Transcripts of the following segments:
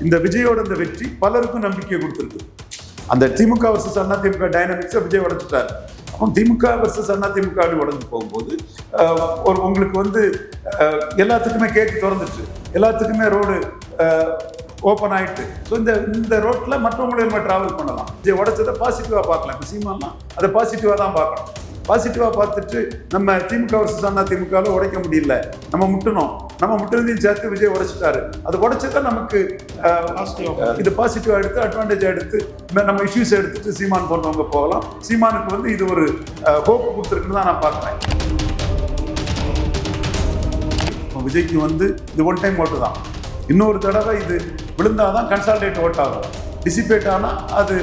இந்த விஜயோட இந்த வெற்றி பலருக்கும் நம்பிக்கையை கொடுத்துருக்கு. அந்த திமுக வர்சஸ் அண்ணா திமுக டைனமிக்ஸை விஜய் உடைச்சிட்டாரு. அப்போ திமுக வர்சஸ் அண்ணா திமுக உடஞ்சு போகும்போது உங்களுக்கு வந்து எல்லாத்துக்குமே கேட்டு திறந்துச்சு, எல்லாத்துக்குமே ரோடு ஓப்பன் ஆயிட்டு. ஸோ இந்த ரோட்டில் மற்றவங்களையும் நம்ம ட்ராவல் பண்ணலாம். விஜய் உடைச்சதை பாசிட்டிவாக பார்க்கலாம். இப்போ சீமான்லாம் அதை பாசிட்டிவாக தான் பார்க்கணும். பாசிட்டிவாக பார்த்துட்டு நம்ம திமுக வர்சஸ் அண்ணா திமுகவில் உடைக்க முடியல, நம்ம முட்டுனதையும் சேர்த்து விஜய் உடைச்சிட்டாரு. அது உடைச்சதை நமக்கு இது பாசிட்டிவாக எடுத்து அட்வான்டேஜாக எடுத்து நம்ம இஷ்யூஸ் எடுத்துட்டு சீமான் போன்றவங்க போகலாம். சீமானுக்கு வந்து இது ஒரு ஹோப் கொடுத்துருக்குன்னு தான் நான் பார்க்குறேன். விஜய்க்கு வந்து இது ஒன் டைம் ஓட்டு தான். இன்னொரு தடவை இது விழுந்தாதான் கன்சால்டேட் ஓட் ஆகும். டிசிபேட் ஆனால் அது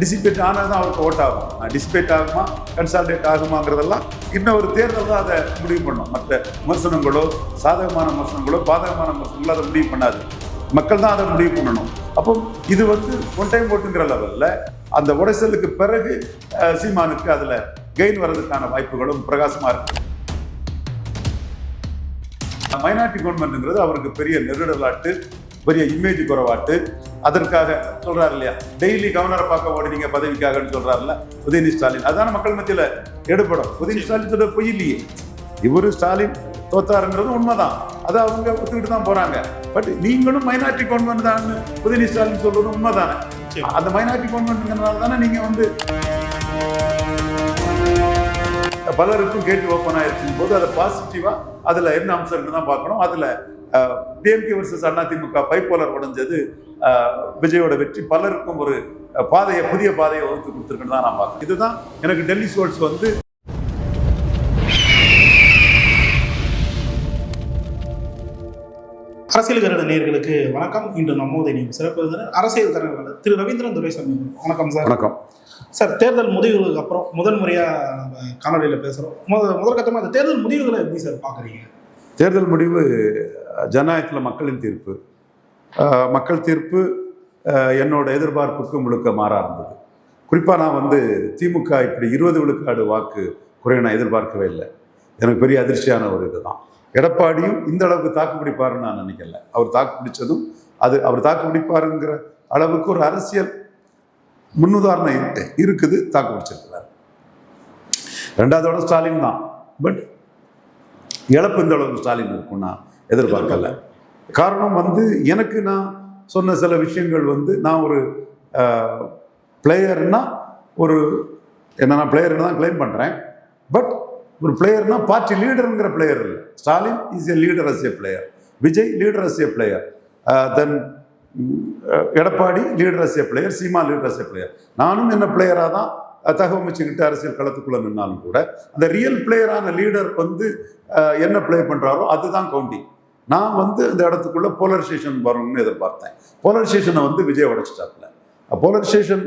டிசிபேட் ஆனால் தான் அவருக்கு ஓட் ஆகும். டிசிபேட் ஆகுமா கன்சால்டேட் ஆகுமாங்கிறதெல்லாம் இன்னொரு தேர்தல் தான் அதை முடிவு பண்ணும். மற்ற விமர்சனங்களோ சாதகமான விமர்சனங்களோ பாதகமான விமர்சனங்களோ அதை முடிவு பண்ணாது, மக்கள் தான் அதை முடிவு பண்ணணும். அப்போ இது வந்து ஒன் டைம் ஓட்டுங்கிற லெவலில் அந்த உடைசலுக்கு பிறகு சீமானுக்கு அதில் கெயின் வர்றதுக்கான வாய்ப்புகளும் பிரகாசமாக இருக்கு. மைனாரிட்டி கவர்மெண்ட்ங்கிறது அவருக்கு பெரிய நெருடலாட்டு, பெரிய இமேஜ் குறைவாட்டு. அதற்காக சொல்றாரு இல்லையா, டெய்லி கவர்னரை பார்க்க ஓடினீங்க பதவிக்காகன்னு சொல்றாருல்ல உதயநிதி ஸ்டாலின். அதான மக்கள் மத்தியில் எடுபடும். உதயநிதி ஸ்டாலின் பொய் இல்லையே, இவரு ஸ்டாலின் தோத்தாருங்கிறது உண்மைதான், அதை அவங்க ஒத்துக்கிட்டு தான் போறாங்க. பட் நீங்களும் மைனாரிட்டி கவர்மெண்ட் தான் உதயநிதி ஸ்டாலின் சொல்றது உண்மைதானே. அந்த மைனாரிட்டி கவர்மெண்ட்ங்கிறதுனால தானே நீங்க வந்து பலருக்கும் கேட்டு ஓப்பன் ஆயிருக்கும் போது அதை பாசிட்டிவா அதுல என்ன அம்சம் தான் பார்க்கணும். அதுல டிஎம்கே வர்சஸ் அதிமுக பைப்போலர் உடைஞ்சது விஜயோட வெற்றி பலருக்கும் ஒரு புதிய பாதையை வகுத்து கொடுத்துருக்குன்னு தான் நான் பார்க்கணும். இதுதான் எனக்கு டெல்லி சோல்ஸ் வந்து அரசியல் கருட நேயர்களுக்கு வணக்கம். இன்று நம்மோதை நீங்கள் சிறப்பு விருந்தினர் அரசியல் தலைவர் திரு ரவீந்திரன் துரைசாமி. வணக்கம் சார். வணக்கம் சார். தேர்தல் முடிவுகளுக்கு அப்புறம் முதல் முறையாக நம்ம காணொலியில் பேசுகிறோம். முதற்கட்டமாக அந்த தேர்தல் முடிவுகளை எப்படி சார் பார்க்குறீங்க? தேர்தல் முடிவு ஜனநாயகத்தில் மக்களின் தீர்ப்பு. மக்கள் தீர்ப்பு என்னோட எதிர்பார்ப்புக்கு முழுக்க மாறா இருந்தது. குறிப்பாக நான் வந்து திமுக இப்படி 20 விழுக்காடு வாக்கு குறைய நான் எதிர்பார்க்கவே இல்லை. எனக்கு பெரிய அதிர்ச்சியான ஒரு இதுதான். எடப்பாடியும் இந்த அளவுக்கு தாக்கு பிடிப்பாருன்னு நான் நினைக்கல. அவர் தாக்கு பிடிச்சதும் அவர் தாக்கு பிடிப்பாருங்கிற அளவுக்கு ஒரு அரசியல் முன்னுதாரணம் இருக்குது, தாக்கு பிடிச்சிருக்கிறார். ரெண்டாவதோட ஸ்டாலின் தான். பட் இழப்பு இந்த அளவுக்கு ஸ்டாலின் இருக்கும் நான் எதிர்பார்க்கல. காரணம் வந்து எனக்கு நான் சொன்ன சில விஷயங்கள் வந்து நான் ஒரு பிளேயர்னா நான் பிளேயர்னு தான் கிளைம் பண்ணுறேன். பட் ஒரு பிளேயர்னா பார்ட்டி லீடருங்கிற பிளேயர் இல்லை. Stalin is a leader as a player, Vijay leader as a player, then Edappadi leader as a player, Seeman leader as a player. நானும் என்ன பிளேயராக தான் தகவமைச்சுக்கிட்டு அரசியல் களத்துக்குள்ள நின்னாலும் கூட அந்த ரியல் பிளேயரான லீடர் வந்து என்ன பிளே பண்ணுறாரோ அதுதான் கவுண்டிங். நான் வந்து அந்த இடத்துக்குள்ள போலரைசேஷன் வரும்னு எதிர்பார்த்தேன். போலரைசேஷனை வந்து விஜய் உடைச்சிட்டாப்புல. போலரைசேஷன்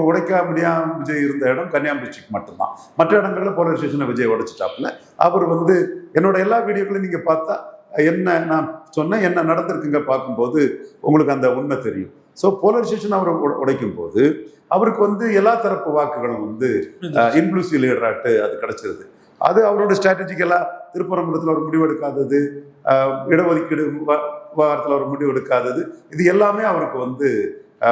உடைக்க முடியாம விஜய் இருந்த இடம் கன்னியாகுமரிக்கு மட்டும்தான். மற்ற இடங்களில் போலரைசேஷனை விஜய் உடைச்சிட்டாப்புல. அவர் வந்து என்னோட எல்லா வீடியோக்களையும் நீங்கள் பார்த்தா என்ன நான் சொன்னேன், என்ன நடந்திருக்குங்க பார்க்கும்போது உங்களுக்கு அந்த உண்மை தெரியும். ஸோ போலரைசேஷன் அவர் உடைக்கும் போது அவருக்கு வந்து எல்லா தரப்பு வாக்குகளும் வந்து இன்க்ளூசிவ் லீடராட்டு அது கிடைச்சிருது. அது அவரோட ஸ்ட்ராட்டஜிக்கெல்லாம் திருப்பரங்குன்றத்தில் ஒரு முடிவு எடுக்காதது, இடஒதுக்கீடு விவகாரத்தில் ஒரு முடிவு எடுக்காதது, இது எல்லாமே அவருக்கு வந்து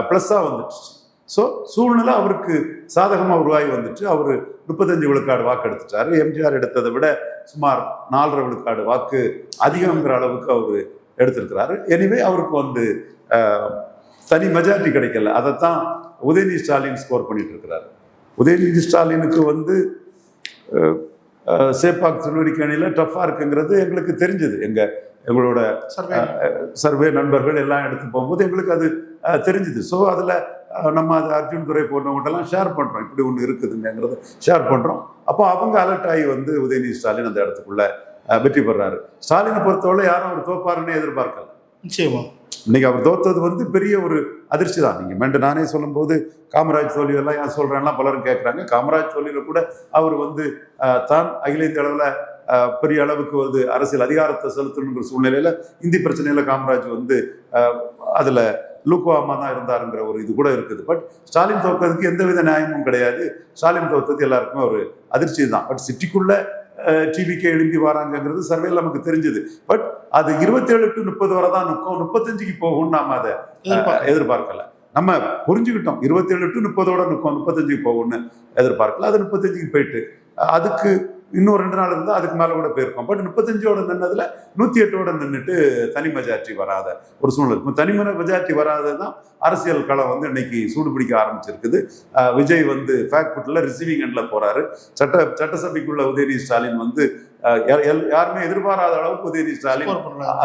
ப்ளஸ்ஸாக வந்துடுச்சு. ஸோ சூழ்நிலை அவருக்கு சாதகமாக உருவாகி வந்துட்டு அவர் 35 விழுக்காடு வாக்கு எடுத்துட்டாரு. எம்ஜிஆர் எடுத்ததை விட சுமார் 4.5 விழுக்காடு வாக்கு அதிகங்கிற அளவுக்கு அவர் எடுத்திருக்கிறாரு. எனிவே அவருக்கு வந்து தனி மெஜாரிட்டி கிடைக்கல. அதைத்தான் உதயநிதி ஸ்டாலின் ஸ்கோர் பண்ணிட்டு இருக்கிறாரு. உதயநிதி ஸ்டாலினுக்கு வந்து சேப்பாக் திருவடிக்கணியில் டஃப்பாக இருக்குங்கிறது எங்களுக்கு தெரிஞ்சது. எங்களோட சர்வே நண்பர்கள் எல்லாம் எடுத்து போகும்போது எங்களுக்கு அது தெரிஞ்சுது. ஸோ அதில் நம்ம அது அர்ஜுன் துரை போன்றவங்கள்டெல்லாம் ஷேர் பண்ணுறோம், இப்படி ஒன்று இருக்குதுங்கிறத ஷேர் பண்ணுறோம். அப்போ அவங்க அலர்ட் ஆகி வந்து உதயநிதி ஸ்டாலின் அந்த இடத்துக்குள்ள வெற்றி பெறாரு. ஸ்டாலினை பொறுத்தவரை யாரும் அவர் தோப்பாருன்னு எதிர்பார்க்கல. நிச்சயமா இன்னைக்கு அவர் தோத்தது வந்து பெரிய ஒரு அதிர்ச்சி தான். நீங்கள் நானே சொல்லும்போது காமராஜ் தோல்வியெல்லாம் ஏன் சொல்கிறேன்லாம் பலரும் கேட்குறாங்க. காமராஜ் தோல்வியில் கூட அவர் வந்து தான் அகில இந்திய அளவில் பெரிய அளவுக்கு வந்து அரசியல் அதிகாரத்தை செலுத்தணுங்கிற சூழ்நிலையில் இந்தி பிரச்சனையில் காமராஜ் வந்து அதில் லூக்குவாமா தான் இருந்தாருங்கிற ஒரு இது கூட இருக்குது. பட் ஸ்டாலின் தோற்றதுக்கு எந்தவித நியாயமும் கிடையாது. ஸ்டாலின் தோற்றது எல்லாருக்குமே ஒரு அதிர்ச்சி தான். பட் சிட்டிக்குள்ள டிவிக்கு எழுப்பி வராங்கிறது சர்வேல நமக்கு தெரிஞ்சது. பட் அது 27 to 30 வரை தான் நிற்கும், 35க்கு போகும்னு நாம அதை எதிர்பார்க்கல. நம்ம புரிஞ்சுக்கிட்டோம் 27 to 30 நிற்கும், 35க்கு போகும்னு எதிர்பார்க்கல. அது 35க்கு போயிட்டு அதுக்கு இன்னும் 2 நாள் இருந்தால் அதுக்கு மேலே கூட போயிருக்கோம். பட் 35 நின்னதுல 108 நின்றுட்டு தனி மெஜாரிட்டி வராத ஒரு சூழ்நிலை இருக்கும். தனி மெஜாரிட்டி வராதது தான் அரசியல் களம் வந்து இன்னைக்கு சூடு பிடிக்க ஆரம்பிச்சிருக்குது. விஜய் வந்து ஃபேக்ட்புட்டில் ரிசீவிங் எண்டில் போறாரு. சட்டசபைக்குள்ள உதயநிதி ஸ்டாலின் வந்து யாருமே எதிர்பாராத அளவுக்கு உதயநிதி ஸ்டாலின்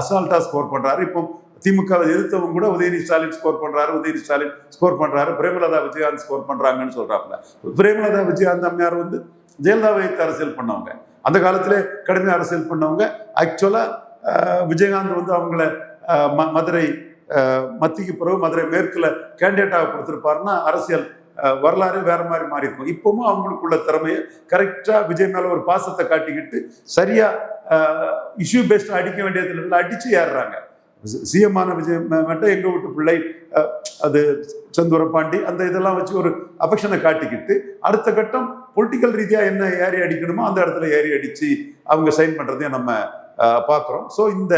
அசால்ட்டா ஸ்கோர் பண்றாரு. இப்போ திமுகவை எதிர்த்தவங்க கூட உதயநிதி ஸ்டாலின் ஸ்கோர் பண்றாரு, உதயநிதி ஸ்டாலின் ஸ்கோர் பண்றாரு, பிரேமலதா விஜயகாந்த் ஸ்கோர் பண்றாங்கன்னு சொல்றாப்புல. பிரேமலதா விஜயகாந்த் அம்மையார் வந்து ஜெயலலிதா வைத்து அரசியல் பண்ணவங்க, அந்த காலத்திலே கடுமையாக அரசியல் பண்ணவங்க. ஆக்சுவலா விஜயகாந்த் வந்து அவங்கள மதுரை மத்திக்கு பிறகு மதுரை மேற்குல கேண்டிடேட்டாக கொடுத்துருப்பாருன்னா அரசியல் வரலாறு வேற மாதிரி மாறி இருக்கும். இப்பவும் அவங்களுக்குள்ள திறமையை கரெக்டா விஜய் மேல ஒரு பாசத்தை காட்டிக்கிட்டு சரியா இஷ்யூ பேஸ்ட் அடிக்க வேண்டிய இடத்துல அடிச்சு ஏறுறாங்க. சிஎம்மான விஜய் மட்டும் எங்க வீட்டு பிள்ளை அது செந்தூர பாண்டி அந்த இதெல்லாம் வச்சு ஒரு அஃபெக்ஷனை காட்டிக்கிட்டு அடுத்த கட்டம் பொலிட்டிக்கல் ரீதியா என்ன ஏறி அடிக்கணுமோ அந்த இடத்துல ஏறி அடிச்சு அவங்க சைன் பண்றதையும் நம்ம பார்க்குறோம். ஸோ இந்த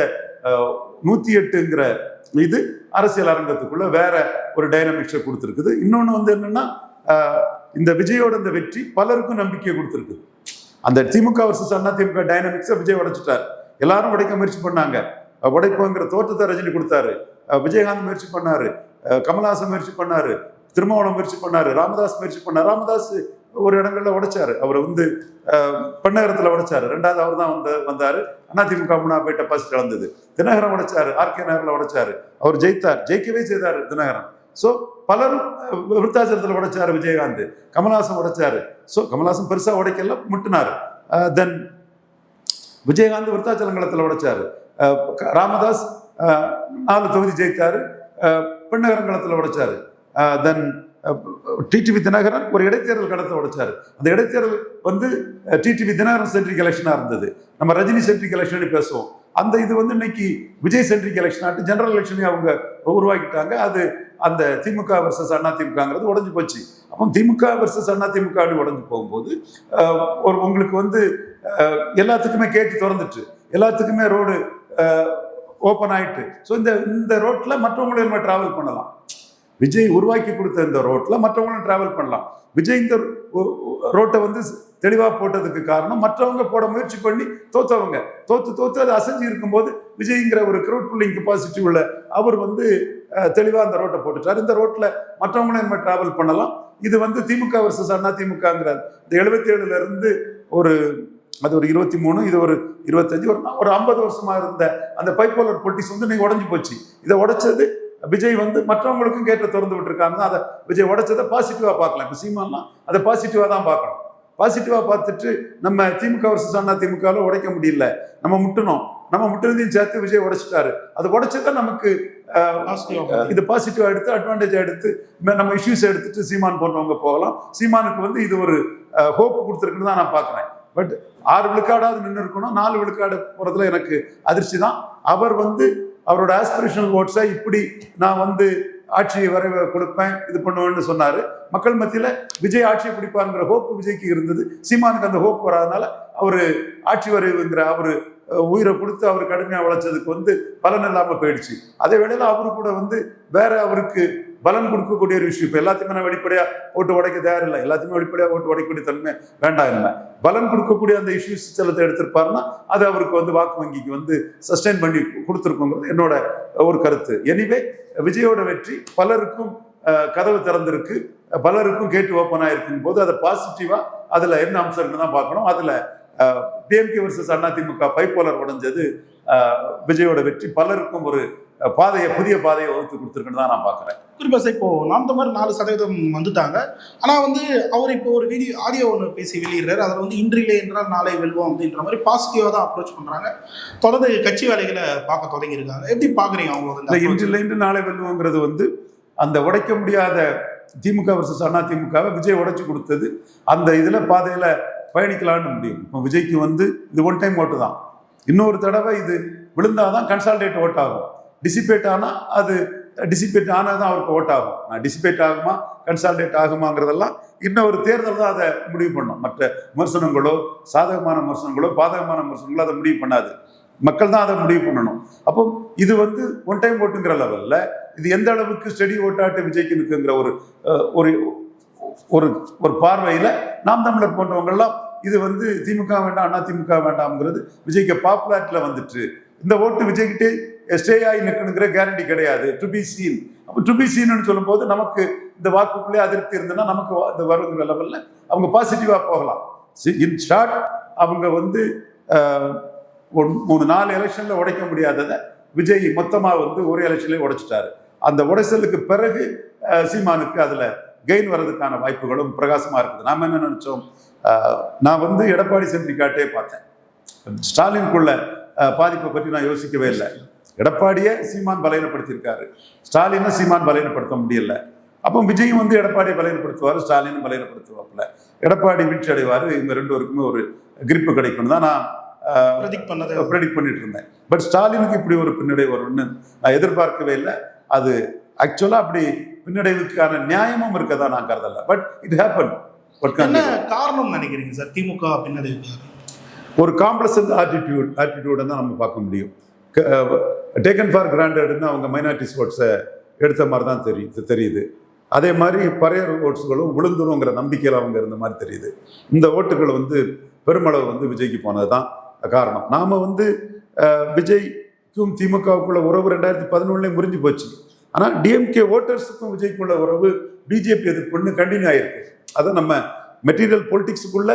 108ங்கிற இது அரசியல் அரங்கத்துக்குள்ள வேற ஒரு டைனமிக்ஸை கொடுத்துருக்குது. இன்னொன்று வந்து என்னன்னா இந்த விஜயோட இந்த வெற்றி பலருக்கும் நம்பிக்கையை கொடுத்துருக்குது. அந்த திமுக வர்சஸ் அதிமுக டைனமிக்ஸை விஜய் உடைச்சிட்டார். எல்லாரும் உடைக்க முயற்சி பண்ணாங்க, உடைப்புங்கிற தோற்றத்தை ரஜினி கொடுத்தாரு, விஜயகாந்த் முயற்சி பண்ணாரு, கமல்ஹாசன் முயற்சி பண்ணாரு, திருமாவளவன் முயற்சி பண்ணாரு, ராமதாஸ் முயற்சி பண்ணார். ராமதாஸ் ஒரு இடங்கள்ல உடைச்சாரு, அவர் வந்து பெண்ணகரத்துல உடைச்சாரு, 2வது அவர் தான் வந்தாரு. அதிமுக முன்னாள் டெபாசிட் இழந்தது. தினகரன் உடைச்சாரு, ஆர்கே நகர்ல உடைச்சாரு, அவர் ஜெயித்தார், ஜெயிக்கவே செய்தார் தினகரன். ஸோ பலரும் விருத்தாச்சலத்தில் உடைச்சாரு விஜயகாந்த், கமல்ஹாசன் உடைச்சாரு. ஸோ கமல்ஹாசன் பெருசா உடைக்கல, முட்டினாரு. தென் விஜயகாந்த் விருத்தாச்சலங்களத்தில் உடைச்சாரு, ராமதாஸ் 4 தொகுதி ஜெயித்தாரு, பெண்ணகரங்களத்தில் உடைச்சாரு. தென் டிடிவி தினகரன் ஒரு இடைத்தேர்தல் கடத்தை உடைச்சாரு. அந்த இடைத்தேர்தல் வந்து டிடிவி தினகரன் சென்ட்ரிக் எலெக்ஷனா இருந்தது. நம்ம ரஜினி சென்ட்ரிக் எலெக்ஷன் பேசுவோம். அந்த இது வந்து இன்னைக்கு விஜய் சென்ட்ரிக் எலெக்ஷன் ஆட்டு ஜெனரல் எலெக்ஷனையும் அவங்க உருவாக்கிட்டாங்க. அது அந்த திமுக வர்சஸ் அதிமுகங்கிறது உடஞ்சு போச்சு. அப்போ திமுக வர்சஸ் அதிமுக உடஞ்சு போகும்போது ஒரு உங்களுக்கு வந்து எல்லாத்துக்குமே கேட்டு திறந்துட்டு எல்லாத்துக்குமே ரோடு ஓப்பன் ஆயிட்டு. ஸோ இந்த ரோட்ல மற்றவங்களும் நம்ம டிராவல் பண்ணலாம். விஜய் உருவாக்கி கொடுத்த இந்த ரோட்ல மற்றவங்களும் டிராவல் பண்ணலாம். விஜய் இந்த ரோட்டை வந்து தெளிவா போட்டதுக்கு காரணம் மற்றவங்க போட முயற்சி பண்ணி தோத்தவங்க தோத்து அது அசைஞ்சு இருக்கும்போது விஜய்ங்கிற ஒரு கிரௌட் புல்லிங் கெப்பாசிட்டி உள்ள அவர் வந்து தெளிவா அந்த ரோட்டை போட்டுட்டார். இந்த ரோட்ல மற்றவங்களும் நம்ம டிராவல் பண்ணலாம். இது வந்து திமுக வர்சஸ் அதிமுகங்கிற இந்த 77ல இருந்து அது ஒரு 23, இது ஒரு 25, ஒரு 50 வருஷமா இருந்த அந்த பைப்போலர் பொலிட்டிக்ஸ் வந்து நீங்க உடஞ்சு போச்சு. இதை உடைச்சது விஜய் வந்து மற்றவங்களுக்கும் கேட்ட திறந்து விட்டுருக்காங்க. அதை விஜய் உடைச்சதை பாசிட்டிவா பார்க்கலாம். இப்போ சீமான்லாம் அதை பாசிட்டிவா தான் பார்க்கணும். பாசிட்டிவா பார்த்துட்டு நம்ம திமுக வர்சஸ் அதிமுகவில் உடைக்க முடியல, நம்ம முட்டுனதையும் சேர்த்து விஜய் உடைச்சிட்டாரு. அது உடைச்சதை நமக்கு இது பாசிட்டிவா எடுத்து அட்வான்டேஜ் எடுத்து நம்ம இஷ்யூஸ் எடுத்துட்டு சீமான் போன்றவங்க போகலாம். சீமானுக்கு வந்து இது ஒரு ஹோப் கொடுத்துருக்குன்னு தான் நான் பார்க்குறேன். பட் 6 விழுக்காடாவது நின்று இருக்கணும். 4 விழுக்காடு போறதுல எனக்கு அதிர்ச்சி தான். அவர் வந்து அவரோட ஆஸ்பிரேஷனல் ஓட்ஸை இப்படி நான் வந்து ஆட்சியை கொடுப்பேன் இது பண்ணுவேன்னு சொன்னாரு. மக்கள் மத்தியில விஜய் ஆட்சியை பிடிப்பாருங்கிற ஹோப் விஜய்க்கு இருந்தது. சீமானுக்கு அந்த ஹோப் வராதனால அவரு ஆட்சி வரைவுங்கிற அவரு உயிரை கொடுத்து அவர் கடுமையாக உழைச்சதுக்கு வந்து பலன் இல்லாமல் போயிடுச்சு. அதே வேளையில் அவரு கூட வந்து வேற அவருக்கு பலன் கொடுக்கக்கூடிய ஒரு விஷயம். இப்போ எல்லாத்தையுமே நான் வெளிப்படையா ஓட்டு உடைக்க தயாரில்லை, எல்லாத்தையுமே வெளிப்படையா ஓட்டு உடைக்கக்கூடிய தன்மை வேண்டாம். இல்லை, பலன் கொடுக்கக்கூடிய அந்த இஷ்யூஸ் செலத்தை எடுத்திருப்பாருன்னா அது அவருக்கு வந்து வாக்கு வங்கிக்கு வந்து சஸ்டெயின் பண்ணி கொடுத்துருக்கோங்கிறது என்னோட ஒரு கருத்து. எனிவே விஜயோட வெற்றி பலருக்கும் கதவு திறந்திருக்கு, பலருக்கும் கேட்டு ஓப்பன் ஆயிருக்கும் போது அதை பாசிட்டிவா அதுல என்ன அம்சம்னு தான் பார்க்கணும். அதுல டிஎம்கே வர்சஸ் அதிமுக பைப்போலர் உடைஞ்சது விஜயோட வெற்றி பலருக்கும் ஒரு புதிய பாதையை வகுத்து கொடுத்துருக்குன்னு தான் நான் பார்க்குறேன். குறிப்பாக இப்போ நாம் தமிழர் 4% வந்துட்டாங்க. ஆனால் வந்து அவர் இப்போ ஒரு ஆடியோ ஒன்று பேசி வெளியிடுறாரு. அதில் வந்து இன்றிலே என்றால் நாளை வெல்வோம் அப்படின்ற மாதிரி பாசிட்டிவாக தான் அப்ரோச் பண்ணுறாங்க. தொடர்ந்து கட்சி வேலைகளை பார்க்க தொடங்கியிருக்காங்க. எப்படி பார்க்குறீங்க அவங்க வந்து இன்றிலே என்று நாளை வெல்வோங்கிறது வந்து அந்த உடைக்க முடியாத திமுக வர்சஸ் அதிமுகவை விஜய் உடைச்சு கொடுத்தது. அந்த இதில் பாதையில் பயணிக்கலான்னு முடியும். இப்போ விஜய்க்கு வந்து இது ஒன் டைம் ஓட்டு தான். இன்னொரு தடவை இது விழுந்தாதான் கன்சால்டேட் ஓட் ஆகும். டிசிபேட் ஆனால் அது டிசிபேட் ஆனால் தான் அவருக்கு ஓட் ஆகும். நான் டிசிபேட் ஆகுமா கன்சாலிடேட் ஆகுமாங்கிறதெல்லாம் இன்னும் ஒரு தேர்தல் தான் அதை முடிவு பண்ணும். மற்ற விமர்சனங்களோ சாதகமான விமர்சனங்களோ பாதகமான விமர்சனங்களோ அதை முடிவு பண்ணாது, மக்கள் தான் அதை முடிவு பண்ணணும். அப்போ இது வந்து ஒன் டைம் ஓட்டுங்கிற லெவலில் இது எந்த அளவுக்கு ஸ்டெடி ஓட்டாட்டு விஜய்க்கு இருக்குங்கிற ஒரு ஒரு ஒரு பார்வையில் நாம் தமிழர் போன்றவங்கெல்லாம் இது வந்து திமுக வேண்டாம் அண்ணா திமுக வேண்டாம்ங்கிறது விஜய்க்கு பாப்புலாரிட்டியில் வந்துட்டு இந்த ஓட்டு விஜய்கிட்டே ஸ்டே ஆகி நிற்கணுங்கிற கேரண்டி கிடையாது. To be seen. அப்போ டு பி சீன்னு சொல்லும்போது நமக்கு இந்த வாக்குக்குள்ளே அதிருப்தி இருந்ததுன்னா நமக்கு இந்த வருங்கிற லெவலில் அவங்க பாசிட்டிவாக போகலாம். இன் ஷார்ட் அவங்க வந்து 3-4 எலெக்ஷனில் உடைக்க முடியாததை விஜய் மொத்தமாக வந்து ஒரு எலெக்ஷன்லேயே உடைச்சிட்டாரு. அந்த உடைச்சலுக்கு பிறகு சீமானுக்கு அதில் கெயின் வர்றதுக்கான வாய்ப்புகளும் பிரகாசமாக இருக்குது. நாம் என்ன நினச்சோம், நான் வந்து எடப்பாடி சென்ட்ரிக்காட்டே பார்த்தேன். ஸ்டாலினுக்குள்ள பாதிப்பை பற்றி நான் யோசிக்கவே இல்லை. எடப்பாடியை சீமான் பலவீனப்படுத்தியிருக்காரு, ஸ்டாலினை சீமான் பலவீனப்படுத்த முடியல. அப்போ விஜயும் வந்து எடப்பாடியை பலவீனப்படுத்துவார், ஸ்டாலினும் பலவீனப்படுத்துவாப்புல. எடப்பாடி வீழ்ச்சி அடைவார், இவங்க 2 பேருக்குமே ஒரு கிரிப்பு கிடைக்கும் தான் நான் ப்ரெடிக்ட் பண்ணிட்டு இருந்தேன். பட் ஸ்டாலினுக்கு இப்படி ஒரு பின்னடைவு வரும்னு நான் எதிர்பார்க்கவே இல்லை. அது ஆக்சுவலாக அப்படி பின்னடைவுக்கான நியாயமும் இருக்கதா நான் கருதல. But it happen. என்ன காரணம் நினைக்கிறீங்க சார் திமுக பின்னடைவுக்கு? ஒரு காம்ப்ளசன்ட் ஆட்டிடியூடை தான் நம்ம பார்க்க முடியும். டேக்கன் ஃபார் கிராண்டட்னு அவங்க மைனாரிட்டிஸ் ஓட்ஸை எடுத்த மாதிரி தான் தெரியுது. அதே மாதிரி பழைய ஓட்ஸுகளும் விழுந்துருங்கிற நம்பிக்கையில் அவங்க இருந்த மாதிரி தெரியுது. இந்த ஓட்டுகள் வந்து பெருமளவு வந்து விஜய்க்கு போனது தான் காரணம். நாம் வந்து விஜய்க்கும் திமுகவுக்குள்ள உறவு 2011 முறிஞ்சு போச்சு. ஆனால் டிஎம்கே ஓட்டர்ஸுக்கும் விஜய்க்குள்ள உறவு பிஜேபி எதிர்ப்புன்னு கண்டினியூ ஆயிருக்கு. அதை நம்ம மெட்டீரியல் பொலிட்டிக்ஸுக்குள்ள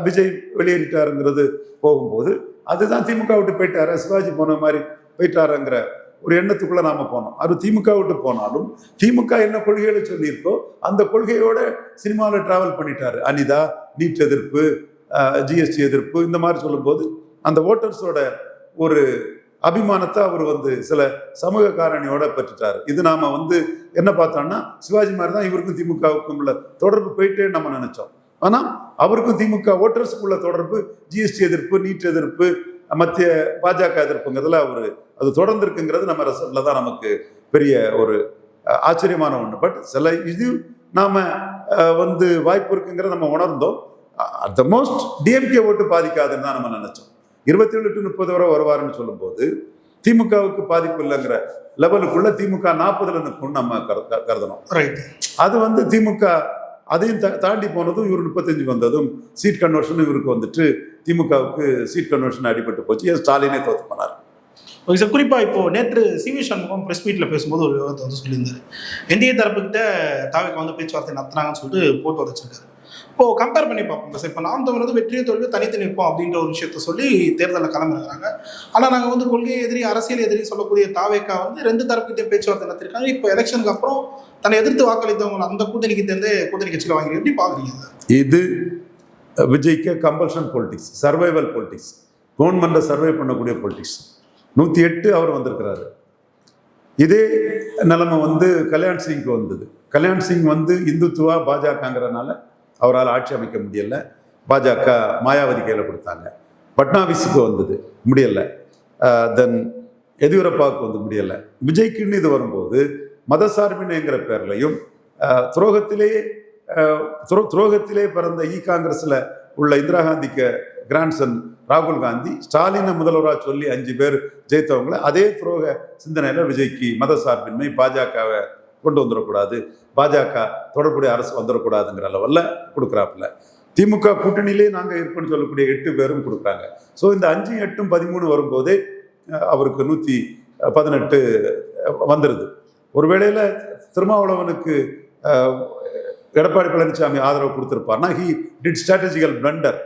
விஜய் வெளியேறிட்டாருங்கிறது போகும்போது அதுதான் திமுக விட்டு போயிட்டாரு, சிவாஜி போன மாதிரி போயிட்டாருங்கிற ஒரு எண்ணத்துக்குள்ள நாம போனோம். அது திமுக விட்டு போனாலும் திமுக என்ன கொள்கைகளை சொல்லியிருக்கோ அந்த கொள்கையோட சினிமாவில் டிராவல் பண்ணிட்டாரு. அனிதா, நீட் எதிர்ப்பு, ஜிஎஸ்டி எதிர்ப்பு, இந்த மாதிரி சொல்லும்போது அந்த ஓட்டர்ஸோட ஒரு அபிமானத்தை அவர் வந்து சில சமூக காரணியோட பெற்றுட்டாரு. இது நாம வந்து என்ன பார்த்தோம்னா சிவாஜி மாதிரி தான் இவருக்கும் திமுகவுக்கும் உள்ள தொடர்பு போயிட்டே நம்ம நினைச்சோம். ஆனால் அவருக்கும் திமுக ஓட்டர்ஸுக்குள்ள தொடர்பு ஜிஎஸ்டி எதிர்ப்பு, நீட் எதிர்ப்பு, மத்திய பாஜக எதிர்ப்புங்கிறதுல அது தொடர்ந்து இருக்குங்கிறது நம்ம ரிசல்ட்ல தான் நமக்கு பெரிய ஒரு ஆச்சரியமான ஒன்று. பட் சில இது நாம வந்து வாய்ப்பு இருக்குங்கிறத நம்ம உணர்ந்தோம். அட் த மோஸ்ட் டிஎம்கே ஓட்டு பாதிக்காதுன்னு தான் நம்ம நினைச்சோம். 27 to 30 வரை வருவாருன்னு சொல்லும்போது திமுகவுக்கு பாதிப்பு இல்லைங்கிற லெவலுக்குள்ள திமுக 40 நிற்கும்னு நம்ம கருதணும். அது வந்து திமுக அதையும் தாண்டி போனதும் இவர் 35 வந்ததும் சீட் கன்வர்ஷன் இவருக்கு வந்துட்டு திமுகவுக்கு சீட் கன்வர்ஷன் அடிபட்டு போச்சு. ஸ்டாலினே தோத்து போனார். ஓகே சார், குறிப்பாக இப்போ நேற்று சிவி சண்முகம் ப்ரெஸ் மீட்டில் பேசும்போது ஒரு விவாதத்தை வந்து சொல்லியிருந்தாரு. என்டிஏ தரப்புக்கிட்ட தாவேக்கா வந்து பேச்சுவார்த்தை நடத்துனாங்கன்னு சொல்லிட்டு போட்டு வச்சிருக்காரு. இப்போது கம்பேர் பண்ணி பார்ப்போம் சார். இப்போ நாம் தமிழ் வந்து வெற்றியை தோல்வி தனித்து நிற்போம் அப்படின்ற ஒரு விஷயத்த சொல்லி தேர்தலில் களமிறங்குறாங்க. ஆனால் நாங்கள் வந்து கொள்கை எதிரி அரசியல் எதிரி சொல்லக்கூடிய தாவேக்கா வந்து 2 தரப்புக்கிட்டே பேச்சுவார்த்தை நடத்திருக்காங்க. இப்போ எலெக்ஷனுக்கு அப்புறம் தன்னை எதிர்த்து வாக்களித்தவங்க அந்த கூட்டணிக்கு தேர்ந்து கூட்டணி கட்சியில் வாங்கி எப்படி பார்க்குறீங்க? இது விஜய்க்கு கம்பல்ஷன் பொலிட்டிக்ஸ், சர்வைவல் பொலிட்டிக்ஸ், கவர்மெண்ட்டை சர்வை பண்ணக்கூடிய பொலிட்டிக்ஸ். 108 அவர் வந்திருக்கிறாரு. இதே நிலைமை வந்து கல்யாண் சிங்க்கு வந்தது. கல்யாண் சிங் வந்து இந்துத்துவா பாஜகங்கிறனால அவரால் ஆட்சி அமைக்க முடியல. பாஜக மாயாவதி கையில் கொடுத்தாங்க. பட்னாவிஸுக்கு வந்தது, முடியலை. தென் எதியூரப்பாவுக்கு வந்து முடியலை. விஜய்க்குன்னு இது வரும்போது மதசார்பினைங்கிற பேர்லையும் துரோகத்திலே பிறந்த காங்கிரஸில் உள்ள இந்திரா காந்திக்கு கிராண்ட்சன் ராகுல் காந்தி ஸ்டாலினை முதல்வராக சொல்லி 5 பேர் ஜெயித்தவங்களை அதே துரோக சிந்தனையில் விஜய்க்கு மதசார்பின்மை, பாஜகவை கொண்டு வந்துடக்கூடாது, பாஜக தொடர்புடைய அரசு வந்துடக்கூடாதுங்கிற லெவலில் கொடுக்குறாப்புல. திமுக கூட்டணியிலே நாங்கள் இருப்போம்னு சொல்லக்கூடிய 8 பேரும் கொடுக்குறாங்க. ஸோ இந்த 5, 8, 13 வரும்போதே அவருக்கு 118 வந்துடுது. ஒரு வேளையில் திருமாவளவனுக்கு எடப்பாடி பழனிசாமி ஆதரவு கொடுத்துருப்பார்னா ஹி டிட் ஸ்ட்ராட்டஜிக்கல் பிளண்டர்.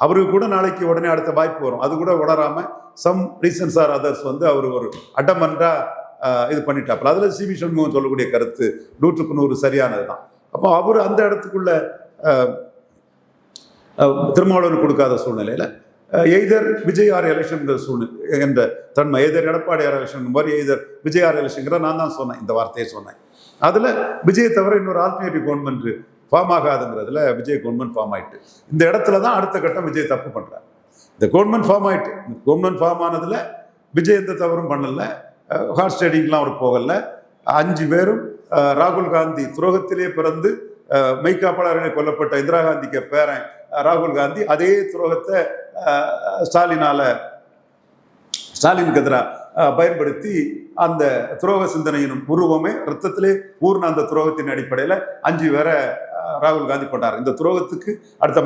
அவருக்கு கூட நாளைக்கு உடனே அடுத்த வாய்ப்பு வரும். அது கூட உணராமல் சம் ரீசன்ஸ் ஆர் அதர்ஸ் வந்து அவர் ஒரு அடமன்றா இது பண்ணிட்டாப்புல. அதில் சிவி சண்முகம் சொல்லக்கூடிய கருத்து 100க்கு 100 சரியானது தான். அப்போ அவர் அந்த இடத்துக்குள்ள திருமாவளவன் கொடுக்காத சூழ்நிலையில் எய்தர் விஜய் ஆர் எலெக்ஷன்கிற சூழ்நிலை என்ற தன்மை, எய்தர் எடப்பாடி ஆர் எலெக்ஷன் மாதிரி எய்தர் விஜய் ஆர் எலெக்ஷன்கிற நான் தான் சொன்னேன், இந்த வார்த்தையை சொன்னேன். அதில் விஜயை தவிர இன்னொரு ஆல்டர்னேட்டிவ் கவர்மெண்ட் ஃபார்ம் ஆகாதுங்கிறதுல விஜய் கவர்மெண்ட் ஃபார்ம் ஆயிட்டு இந்த இடத்துல தான் அடுத்த கட்டம் விஜய் தப்பு பண்ணுறாரு. இந்த கவர்மெண்ட் ஃபார்ம் ஆயிட்டு, கவர்மெண்ட் ஃபார்ம் ஆனதில் விஜய் எந்த தவறும் பண்ணலை. ஹார்ஸ் ட்ரேடிங்லாம் அவர் போகலை. 5 பேரும் ராகுல் காந்தி துரோகத்திலே பிறந்து மெய்காப்பாளர்களை கொல்லப்பட்ட இந்திரா காந்திக்கு பேரன் ராகுல் காந்தி அதே துரோகத்தை ஸ்டாலினுக்கு எதிராக பயன்படுத்தி அந்த துரோக சிந்தனையின் உருவமே ரத்தத்திலே ஊர்ன அந்த துரோகத்தின் அடிப்படையில் 5 பேரை ராகுல் காந்தி போட்டார். இந்த துரோகத்துக்கு அடுத்த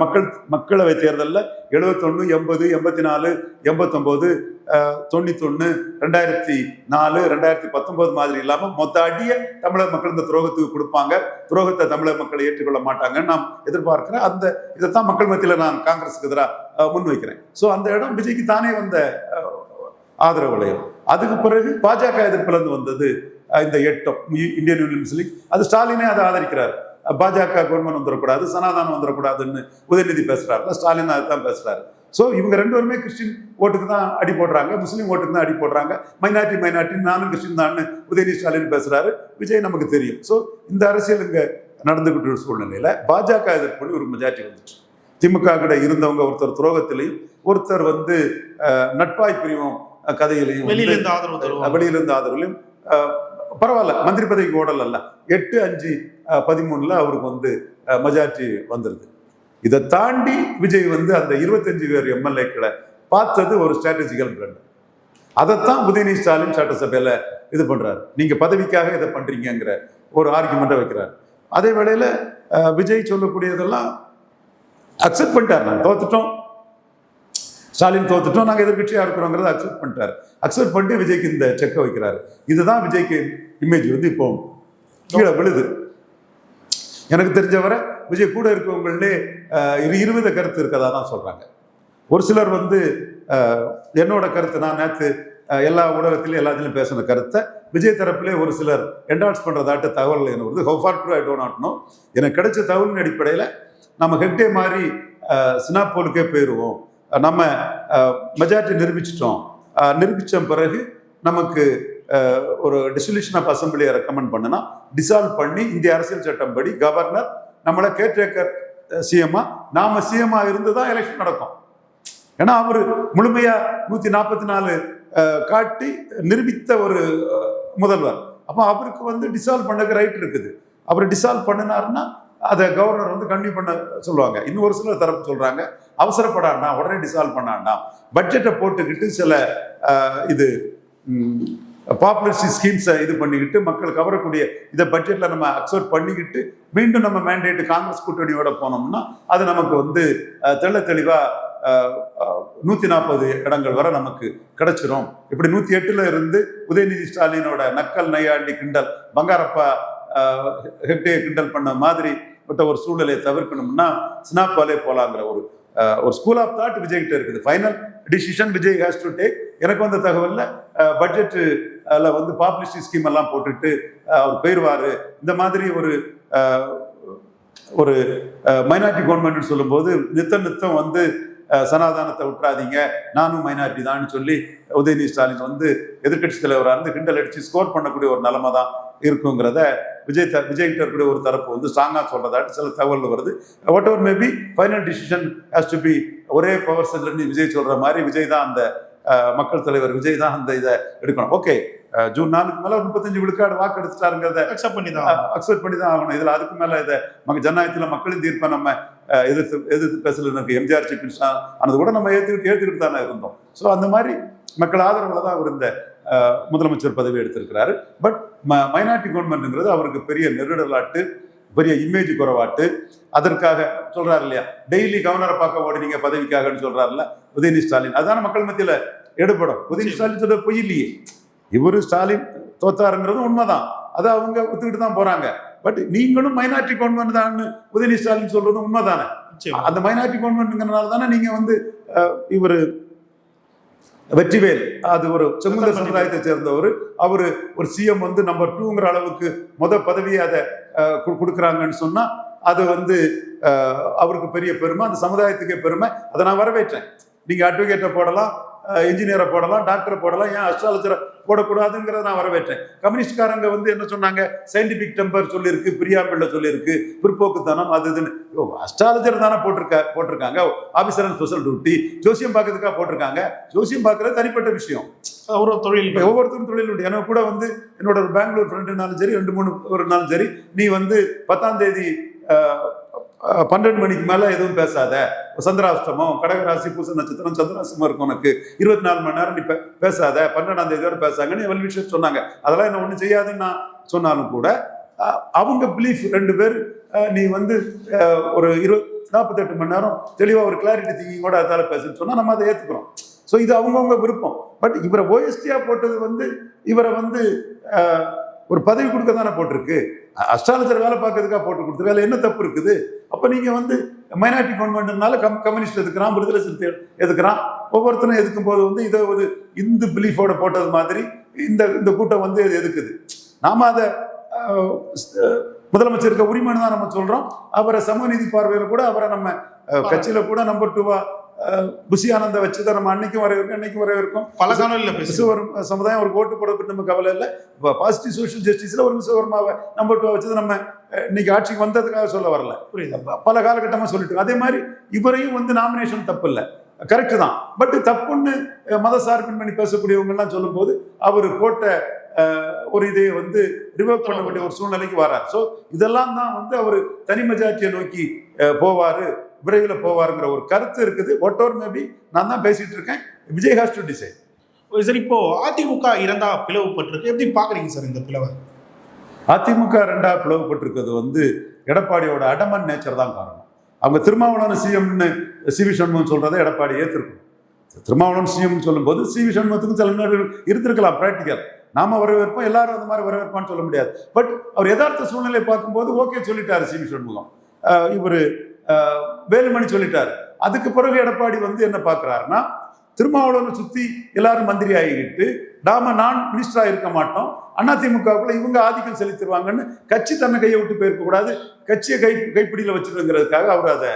மக்களவை தேர்தலில் 71, 80, 84, 89, 91, 2004, 2019 மாதிரி இல்லாமல் மொத்த அடியை தமிழக மக்கள் இந்த துரோகத்துக்கு கொடுப்பாங்க. துரோகத்தை தமிழக மக்கள் ஏற்றுக்கொள்ள மாட்டாங்கன்னு நான் எதிர்பார்க்கிறேன். இதைத்தான் மக்கள் மத்தியில் நான் காங்கிரஸுக்கு எதிராக முன்வைக்கிறேன். ஸோ அந்த இடம் விஜய்க்கு தானே வந்த ஆதரவு வளையம். அதுக்கு பிறகு பாஜக எதிர்ப்பிலிருந்து வந்தது இந்த எட்டம் இந்தியன் யூனியன் முஸ்லீம் லீக். அது ஸ்டாலினே அதை ஆதரிக்கிறார். பாஜக கவர்மெண்ட் வந்துடக்கூடாது, சனாதானம் வந்துடக்கூடாதுன்னு உதயநிதி பேசுறாருல, ஸ்டாலின் அதுதான் பேசுறாரு. ஸோ இவங்க 2 பேருமே கிறிஸ்டின் ஓட்டுக்கு தான் அடி போடுறாங்க, முஸ்லீம் ஓட்டுக்கு தான் அடி போடுறாங்க. மைனாரிட்டி நானும் கிறிஸ்டின் தான் உதயநிதி ஸ்டாலின் பேசுறாரு. விஜய் நமக்கு தெரியும். ஸோ இந்த அரசியல் இங்க நடந்துகிட்டு சூழ்நிலையில பாஜக எதிர்ப்பு ஒரு மெஜாரிட்டி வந்துச்சு. திமுக கிட்ட இருந்தவங்க ஒருத்தர் துரோகத்திலையும் ஒருத்தர் நட்பாய் பிரிவும் கதையிலையும் வெளியிலிருந்து ஆதரவுலையும் பரவாயில்ல, மந்திரி பதவிக்கு ஓடல் அல்ல. 8-5-13 அவருக்கு மெஜாரிட்டி வந்துருது. இதை தாண்டி விஜய் அந்த 25 பேர் எம்எல்ஏக்களை பார்த்தது ஒரு ஸ்ட்ராட்டஜிக்கல் பிளான். அதைத்தான் உதயநிதி ஸ்டாலின் சட்டசபையில இது பண்றாரு. நீங்க பதவிக்காக இதை பண்றீங்கிற ஒரு ஆர்குமெண்ட்டை வைக்கிறார். அதே வேளையில விஜய் சொல்லக்கூடியதெல்லாம் அக்செப்ட் பண்ணிட்டார். நாங்கள் தோத்துட்டோம், ஸ்டாலின் தோத்துட்டோம், நாங்கள் எதிர்கட்சியாக இருக்கிறோங்கிறத அக்செப்ட் பண்ணிட்டார். அக்செப்ட் பண்ணிட்டு விஜய்க்கு இந்த செக்கை வைக்கிறாரு. இதுதான் விஜய்க்கு இமேஜ் இப்போ கீழே விழுது. எனக்கு தெரிஞ்சவரை விஜய் கூட இருக்கவங்களே 20 கருத்து இருக்கதா தான் சொல்றாங்க. ஒரு சிலர் என்னோட கருத்து, நான் நேற்று எல்லா ஊடகத்திலையும் எல்லாத்திலையும் பேசின கருத்தை விஜய் தரப்பிலே ஒரு சிலர் என்டார்ஸ் பண்றதாட்டு தகவல் எனக்கு வருது. How far true I don't not know. எனக்கு கிடைச்ச தகவலின் அடிப்படையில் நம்ம ஹெக்டே மாதிரி சினாப்போலுக்கே போயிடுவோம், நம்ம மெஜாரிட்டி நிரூபித்த பிறகு நமக்கு ஒரு டிசல்யூஷன் ஆஃப் அசம்பிளியை ரெக்கமெண்ட் பண்ணுனா டிசால்வ் பண்ணி இந்திய அரசியல் சட்டம் படி கவர்னர் நம்மளை கேர்டேக்கர் சிஎம்மா, நாம சிஎம்மா இருந்து தான் எலெக்ஷன் நடக்கும். ஏன்னா அவர் முழுமையா 144 காட்டி நிரூபித்த ஒரு முதல்வர். அப்போ அவருக்கு டிசால்வ் பண்ணக்கு ரைட் இருக்குது. அவர் டிசால்வ் பண்ணினாருன்னா அதை கவர்னர் கண்டினியூ பண்ண சொல்லுவாங்க. இன்னும் ஒரு சிலர் தரப்பு சொல்றாங்க அவசரப்படாண்டா, உடனே டிசால்வ் பண்ணாண்டா, பட்ஜெட்டை போட்டுக்கிட்டு சில இது பாப்புலர்சி ஸ்கீம்ஸை இது பண்ணிக்கிட்டு மக்கள் கவரக்கூடிய இதை பட்ஜெட்டில் நம்ம அக்செப்ட் பண்ணிக்கிட்டு மீண்டும் நம்ம மேண்டேட் காங்கிரஸ் கூட்டணியோட போனோம்னா அது நமக்கு தெளிவாக 140 இடங்கள் வரை நமக்கு கிடைச்சிரும். இப்படி 108 இருந்து உதயநிதி ஸ்டாலினோட நக்கல் நையாண்டி கிண்டல் பங்காரப்பா ஹெக்டே கிண்டல் பண்ண மாதிரி ஒரு சூழ்நிலையை தவிர்க்கணும்னா சினாப்பாலே போலாங்கிற ஒரு ஸ்கூல் ஆஃப் தாட் விஜய் கிட்ட இருக்குது. Final decision Vijay has to take. எனக்கு வந்த தகவல்ல பட்ஜெட்ல பாப்புலிஸ்டி ஸ்கீம் எல்லாம் போட்டுட்டு அவர் போயிடுவாரு. இந்த மாதிரி ஒரு மைனாரிட்டி கவர்மெண்ட் சொல்லும்போது நித்தம் சனாதானத்தை விட்டுறாதீங்க, நானும் மைனாரிட்டி தான் சொல்லி உதயநிதி ஸ்டாலின் எதிர்கட்சி தலைவராக இருந்து கிண்டல் அடிச்சு ஸ்கோர் பண்ணக்கூடிய ஒரு நிலைமை தான் இருக்குங்கிறத விஜய்கிட்ட இருக்கக்கூடிய ஒரு தரப்பு ஸ்ட்ராங்காக சொல்றதாட்டு சில தகவல் வருது. Whatever maybe final decision has to be ஒரே பவர் சென்டர்னு விஜய் சொல்ற மாதிரி விஜய் தான் அந்த மக்கள் தலைவர் விஜய் தான் அந்த இதை எடுக்கணும். ஓகே, ஜூன் 4க்கு மேல 35 விழுக்காடு வாக்கு எடுத்துட்டாருங்கிறத அக்செப்ட் பண்ணி தான் ஆகணும். இதுல அதுக்கு மேல இதை ஜனநாயகத்தில் மக்களின் தீர்ப்பை நம்ம எதிர்த்து பேசல எம்ஜிஆர் சீஃப் மினிஸ்டர் ஆனது கூட நம்ம ஏற்றுக்கிட்டு தானே இருந்தோம். ஸோ அந்த மாதிரி மக்கள் ஆதரவுல தான் அவர் இந்த முதலமைச்சர் பதவி எடுத்திருக்கிறாரு. பட் மைனாரிட்டி கவர்மெண்ட்ங்கிறது அவருக்கு பெரிய நெருடலாட்டு, பெரிய இமேஜ் குறைவாட்டு. அதற்காக சொல்றாரு இல்லையா, டெய்லி கவர்னரை பார்க்க ஓடுனீங்க பதவிக்காகன்னு சொல்றாருல்ல உதயநிதி ஸ்டாலின். அதுதான மக்கள் மத்தியில எடுபடும். உதயநிதி ஸ்டாலின் சொல்ற பொய் இல்லையே. இவரு ஸ்டாலின் தோத்தாருங்கிறது உண்மைதான், அதை அவங்க ஒத்துக்கிட்டு தான் போறாங்க. பட் நீங்களும் மைனாரிட்டி கவர்மெண்ட் தான் உதயநிதி ஸ்டாலின் சொல்றதும் உண்மைதானே. அந்த மைனாரிட்டி கவர்மெண்ட்ங்கிறனால தானே நீங்க இவரு வெற்றிவேல், அது ஒரு செங்குந்த சமுதாயத்தை சேர்ந்தவர், அவரு ஒரு சிஎம் நம்பர் 2ங்கிற அளவுக்கு பதவியை அதை கொடுக்குறாங்கன்னு சொன்னா அது அவருக்கு பெரிய பெருமை, அந்த சமுதாயத்துக்கே பெருமை. அதை நான் வரவேற்றேன். நீங்க அட்வொகேட்டை போடலாம், இன்ஜினியரை போடலாம், டாக்டரை போடலாம், ஏன் அஸ்ட்ராலஜரை போடக்கூடாதுங்கிறத நான் வரவேற்றேன். கம்யூனிஸ்ட்காரங்க வந்து என்ன சொன்னாங்க, சயின்டிபிக் டெம்பர் சொல்லியிருக்கு, பிரியாம்பிள்ள சொல்லியிருக்கு, பிற்போக்குத்தனம் அது இதுன்னு. அஸ்ட்ராலஜர் தானே போட்டிருக்காங்க, ஆஃபீஸர் அண்ட் ஸ்பெஷல் டியூட்டி. ஜோசியம் பார்க்கறதுக்காக போட்டிருக்காங்க. ஜோசியம் பார்க்கறது தனிப்பட்ட விஷயம், ஒரு தொழில், ஒவ்வொருத்தரும் தொழில் உண்டு. எனக்கு கூட வந்து என்னோட ஒரு பெங்களூர் ஃப்ரெண்டுனாலும் சரி, 2-3 ஒரு நாளும் சரி, நீ வந்து 10ஆம் தேதி 12 மணிக்கு மேல எதுவும் பேசாத, சந்திராஷ்டமம், கடகராசி, பூச நட்சத்திரம், சந்திராஷ்டமம் இருக்கும் உனக்கு, 24 மணி நேரம் நீ பேசாத, 12ஆம் தேதி வரை பேசாங்கன்னு வெல் விஷயம் சொன்னாங்க. அதெல்லாம் என்ன ஒண்ணு செய்யாதுன்னு நான் சொன்னாலும் கூட அவங்க பிலீஃப் 2 பேர், நீ வந்து ஒரு 48 மணி நேரம் தெளிவா ஒரு கிளாரிட்டி திங்கிங்கோட அதால பேசுன்னு சொன்னா நம்ம அதை ஏத்துக்கிறோம். ஸோ இது அவங்கவுங்க விருப்பம். பட் இவரை ஓஎஸ்டியா போட்டது வந்து இவரை வந்து ஒரு பதவி கொடுக்க தானே போட்டிருக்கு. அஸ்ட்ராலஜர் வேலை பார்க்கறதுக்காக போட்டு கொடுத்துருக்கு. வேலை என்ன தப்பு இருக்குது? அப்போ நீங்கள் வந்து மைனாரிட்டி கவர்மெண்ட்னால கம்யூனிஸ்ட் எதுக்குறான், விடுதலை சிறுத்தை எதுக்குறான், ஒவ்வொருத்தரும் எதுக்கும் போது வந்து இதை ஒரு இந்து பிலீஃபோட போட்டது மாதிரி இந்த கூட்டம் வந்து எதுக்குது. நாம அதை முதலமைச்சருக்கு உரிமைன்னு தான் நம்ம சொல்றோம். அவரை சமூகநீதி பார்வையில் கூட அவரை நம்ம கட்சியில கூட நம்பர் 2வா புஷி ஆனந்த வச்சுதான் நம்ம அன்னைக்கும் வரவேற்கும். பல காணொலியில் விஸ்வகர்ம சமுதாயம் ஒரு ஓட்டு போடுறதுக்கு நம்ம கவலை இல்லை. பாசிட்டிவ் சோஷியல் ஜஸ்டிஸ்ல ஒரு விஸ்வகர்மாவை நம்பர் 2 வச்சது நம்ம இன்னைக்கு ஆட்சிக்கு வந்ததுக்காக சொல்ல வரல, புரியுது, பல காலகட்டமாக சொல்லிட்டு. அதே மாதிரி இவரையும் வந்து நாமினேஷன் தப்பு இல்லை, கரெக்டு தான். பட் தப்புன்னு மத சார்பின் பண்ணி பேசக்கூடியவங்க எல்லாம் சொல்லும் போது அவர் போட்ட ஒரு இதை வந்து ரிவர்க் பண்ண வேண்டிய ஒரு சூழ்நிலைக்கு வரார். ஸோ இதெல்லாம் தான் வந்து அவர் தனி மெஜாரிட்டியை நோக்கி போவாரு, விரைவில் போவாருங்கிற ஒரு கருத்து இருக்குது. வாட் எவர் மேபி, நான் தான் பேசிட்டு இருக்கேன். Vijay has to decide. Sir, இப்போ அதிமுக 2ஆ பிளவுபட்டிருக்கு, எப்படி பாக்குறீங்க சார் இந்த பிளவை? அதிமுக 2ஆ பிளவுபட்டிருக்கிறது வந்து எடப்பாடியோட அடமன் நேச்சர் தான் காரணம். அவங்க திருமாவளவன் சிஎம்னு சிவி சண்முகம் சொல்றதை எடப்பாடி ஏற்றிருக்கணும். திருமாவளவன் சிஎம் சொல்லும் போது சிவி சண்முகத்துக்கு சில நேரம் இருந்திருக்கலாம் ப்ராக்டிக்கல். நாம வரவேற்போம், எல்லாரும் அந்த மாதிரி வரவேற்பான்னு சொல்ல முடியாது. பட் அவர் யதார்த்த சூழ்நிலை பார்க்கும்போது ஓகே சொல்லிட்டாரு சிவி சண்முகம், இவர் வேலுமணி சொல்லிட்டாரு. அதுக்கு பிறகு எடப்பாடி வந்து என்ன பார்க்கிறாருன்னா, திருமாவளவனை சுத்தி எல்லாரும் மந்திரி ஆகிட்டு நான் மினிஸ்டரா இருக்க மாட்டோம், அதிமுகவுக்குள்ள இவங்க ஆதிக்கம் செலுத்திடுவாங்கன்னு கட்சி தன்னை கையை விட்டு போயிருக்க கூடாது, கட்சியை கைப்பிடியில வச்சிருங்கிறதுக்காக அவர் அதை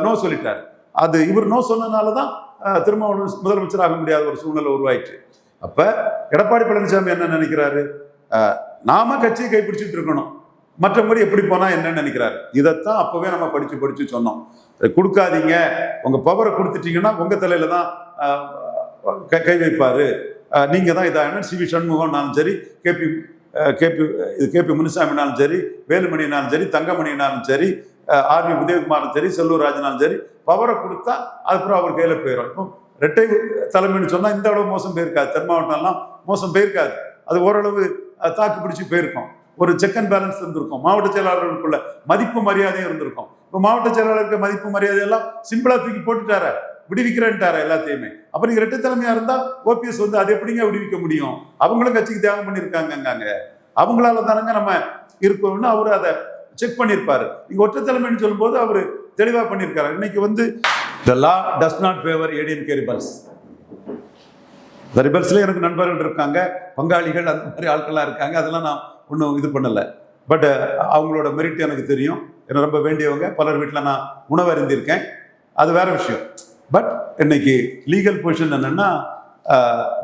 நோ சொல்லிட்டாரு. அது இவர் நோ சொன்னதுனாலதான் திருமாவளவன் முதலமைச்சர் ஆக முடியாத ஒரு சூழ்நிலை உருவாயிற்று. அப்ப எடப்பாடி பழனிசாமி என்ன நினைக்கிறாரு, நாம கட்சியை கைப்பிடிச்சிட்டு இருக்கணும், மற்றபடி எப்படி போனா என்னன்னு நினைக்கிறாரு. இதைத்தான் அப்பவே நம்ம படிச்சு சொன்னோம். கொடுக்காதீங்க, உங்க பவரை கொடுத்துட்டீங்கன்னா உங்க தலையில தான் கை வைப்பாரு, நீங்க தான் இதான. சிவி சண்முகம்னாலும் சரி, கேபி முனுசாமினாலும் சரி, வேலுமணினாலும் சரி, தங்கமணினாலும் சரி, ஆர்வி உதயகுமாரும் சரி, செல்லூர் ராஜனாலும் சரி, பவரை கொடுத்தா அதுக்கப்புறம் அவர் கையில போயிடும். இப்போ இரட்டை தலைமைன்னு சொன்னா இந்த அளவு மோசம் போயிருக்காது, தென் மாவட்டம்லாம் மோசம் போயிருக்காது. அது ஓரளவு தாக்கு பிடிச்சி போயிருக்கும். ஒரு செக் அண்ட் பேலன்ஸ் இருந்திருக்கும். மாவட்ட செயலாளர்களுக்குள்ள மதிப்பு மரியாதையும் இருந்திருக்கும். இப்போ மாவட்ட செயலாளருக்கு மதிப்பு மரியாதையெல்லாம் சிம்பிளா தூக்கி போட்டுட்டார, விடுவிக்கிறேன்ட்டார எல்லாத்தையுமே. அப்ப நீங்க இரட்டை தலைமையா இருந்தா ஓபிஎஸ் வந்து அது எப்படிங்க விடுவிக்க முடியும்? அவங்களும் கட்சிக்கு தியாகம் பண்ணியிருக்காங்க, அவங்களால தானங்க நம்ம இருக்கணும்னு அவரு அதை செக் பண்ணியிருப்பாரு. நீங்க ஒற்றை தலைமைன்னு சொல்லும் போது அவரு தெளிவா பண்ணியிருக்காரு. இன்னைக்கு வந்து the law does not favor ADMK rebels. இந்த ரிபல்ஸ்ல எனக்கு நண்பர்கள் இருக்காங்க, பங்காளிகள், அந்த மாதிரி ஆட்கள்லாம் இருக்காங்க. அதெல்லாம் நான் ஒன்றும் இது பண்ணலை. பட் அவங்களோட மெரிட் எனக்கு தெரியும். என்ன ரொம்ப வேண்டியவங்க, பலர் வீட்டில் நான் உணவு அறிந்திருக்கேன், அது வேற விஷயம். பட் இன்னைக்கு லீகல் பொசிஷன் என்னன்னா,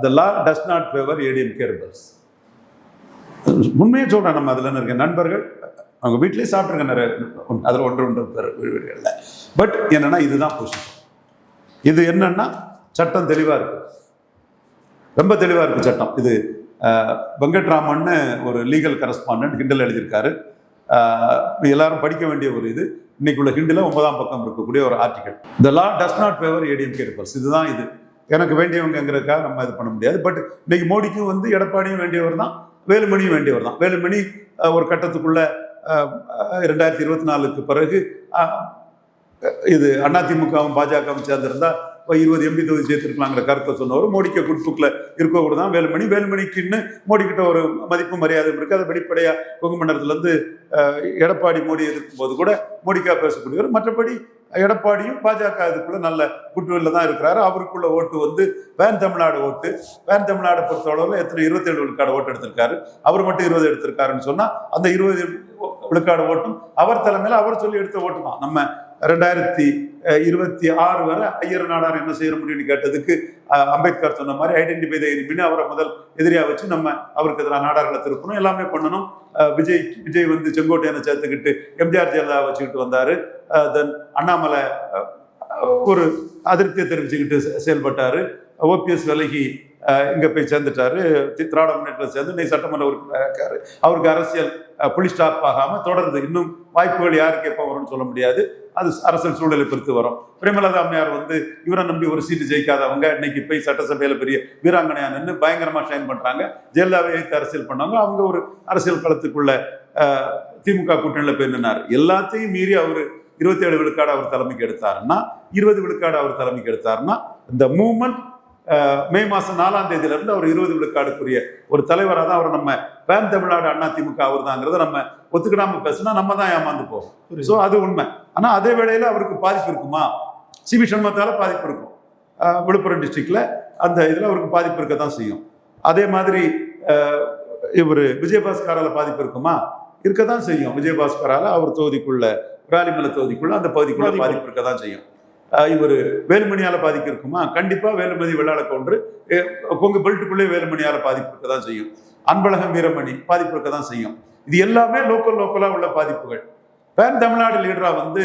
the law does not favor ADMK rebels. உண்மையை சொல்றேன். நம்ம அதில் இருக்க நண்பர்கள் அவங்க வீட்டிலேயே சாப்பிட்ருங்க நிறைய, அதில் ஒன்று பேர் வீடுகளில். பட் என்னன்னா இதுதான் பொசிஷன். இது என்னன்னா சட்டம் தெளிவாக இருக்கு, ரொம்ப தெளிவாக இருக்கு சட்டம். இது வெங்கட்ராமன்னு ஒரு லீகல் கரஸ்பாண்டன்ட் ஹிண்டில் எழுதியிருக்காரு. எல்லாரும் படிக்க வேண்டிய ஒரு இது. இன்னைக்குள்ள ஹிண்டில் 9ஆம் பக்கம் இருக்கக்கூடிய ஒரு article. The law does not favour ADMK repels. இதுதான் இது. எனக்கு வேண்டியவங்கிறதுக்காக நம்ம இது பண்ண முடியாது. பட் இன்னைக்கு மோடிக்கும் வந்து எடப்பாடியும் வேண்டியவர் தான், வேலுமணியும் வேண்டியவர் தான். வேலுமணி ஒரு கட்டத்துக்குள்ள 2024க்கு பிறகு இது அதிமுகவும் பாஜகவும் சேர்ந்திருந்தா 20 MP தொகுதி சேர்த்திருக்கலாங்கிற கருத்தை சொன்னவர். மோடிக்கு குட்புக்கில் இருக்கக்கூட தான் வேலுமணி. வேலுமணிக்குன்னு மோடி கிட்ட ஒரு மதிப்பு மரியாதை இருக்கு. அதை வெளிப்படையா கொங்கு மண்டலத்திலேருந்து எடப்பாடி மோடி எதிர்க்கும் போது கூட மோடிக்கா பேசக்கூடியவர். மற்றபடி எடப்பாடியும் பாஜக இதுக்குள்ள நல்ல குட்டுவில் தான் இருக்கிறாரு. அவருக்குள்ள ஓட்டு வந்து வேன் தமிழ்நாடு ஓட்டு. வேன் தமிழ்நாடு பொறுத்தளவில் எத்தனை 27 விழுக்காடு ஓட்டு எடுத்திருக்காரு. அவர் மட்டும் 20 எடுத்திருக்காருன்னு சொன்னா அந்த 20 விழுக்காடு ஓட்டும் அவர் தலைமையில் அவர் சொல்லி எடுத்த ஓட்டு தான். நம்ம 2026 வரை ஐயர் நாடார் என்ன செய்ய முடியும்னு கேட்டதுக்கு அம்பேத்கர் சொன்ன மாதிரி ஐடென்டிஃபை த எனிமின்னு அவரை முதல் எதிரியா வச்சு நம்ம அவருக்கு எதிராக நாடார்களை திருப்பணும், எல்லாமே பண்ணணும். விஜய் வந்து செங்கோட்டையனை சேர்த்துக்கிட்டு எம்ஜிஆர் ஜெயலலிதா வச்சுக்கிட்டு வந்தாரு. தென் அண்ணாமலை ஒரு அதிருப்தியை தெரிவிச்சுக்கிட்டு செயல்பட்டாரு. ஓபிஎஸ் விலகி இங்க போய் சேர்ந்துட்டாரு, திராவிட முன்னேற்றத்தில் சேர்ந்து இன்னைக்கு சட்டமன்ற உறுப்பினராக இருக்காரு. அவருக்கு அரசியல் புலி ஸ்டாப் ஆகாம தொடருது. இன்னும் வாய்ப்புகள் யாருக்கு எப்போ வரும்னு சொல்ல முடியாது, அது அரசியல் சூழலை பொறுத்து வரும். பிரேமலதா அம்மையார் வந்து இவரை நம்பி ஒரு சீட்டு ஜெயிக்காதவங்க இன்னைக்கு போய் சட்டசபையில பெரிய வீராங்கனையா நின்று பயங்கரமா ஷைன் பண்றாங்க. ஜெயலலிதாவை எதிர்த்து அரசியல் பண்ணவங்க அவங்க ஒரு அரசியல் களத்துக்குள்ள திமுக கூட்டணியில போய் நின்னார். எல்லாத்தையும் மீறி அவர் 27 விழுக்காடு அவர் தலைமைக்கு எடுத்தாருன்னா, 20 விழுக்காடு அவர் தலைமைக்கு எடுத்தாருன்னா, இந்த மூவ்மெண்ட் மே மாசம் 4ஆம் தேதியில இருந்து அவர் 20 விழுக்காடுக்குரிய ஒரு தலைவராக தான் அவர் நம்ம பேன் தமிழ்நாடு அண்ணா திமுக அவர் தாங்கிறத நம்ம ஒத்துக்கிடாம பேசினா நம்ம தான் ஏமாந்து போவோம். ஸோ அது உண்மை. ஆனா அதே வேளையில அவருக்கு பாதிப்பு இருக்குமா? சிவி சண்முகத்தால பாதிப்பு இருக்கும். விழுப்புரம் டிஸ்ட்ரிக்ட்ல அந்த இதுல அவருக்கு பாதிப்பு இருக்க தான் செய்யும். அதே மாதிரி இவர் விஜயபாஸ்கரால பாதிப்பு இருக்குமா? இருக்கதான் செய்யும். விஜயபாஸ்கரால அவர் தொகுதிக்குள்ள விராலிமலை தொகுதிக்குள்ள அந்த பகுதிக்குள்ள பாதிப்பு இருக்க தான் செய்யும். இவர் வேலுமணியால பாதிப்பு இருக்குமா? கண்டிப்பா வேலுமதி வெள்ளாள கவுண்டர் கொங்கு பெல்ட்டுக்குள்ளே வேலுமணியால பாதிப்பு இருக்க தான் செய்யும். அன்பழகம் வீரமணி பாதிப்பு இருக்க தான் செய்யும். இது எல்லாமே லோக்கலா உள்ள பாதிப்புகள். பேன் தமிழ்நாடு லீடரா வந்து